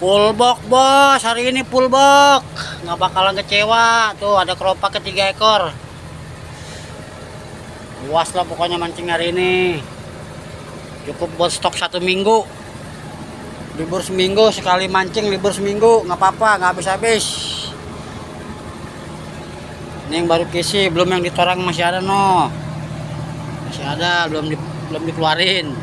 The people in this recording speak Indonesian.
Full box bos, hari ini full box, nggak bakalan kecewa. Tuh ada keropak ketiga ekor. Puas lah pokoknya mancing hari ini. Cukup buat stok 1 minggu. Libur seminggu sekali mancing, libur seminggu nggak apa-apa, nggak habis-habis. Ini yang baru kisi, belum yang ditorang masih ada no. Masih ada, belum dikeluarin.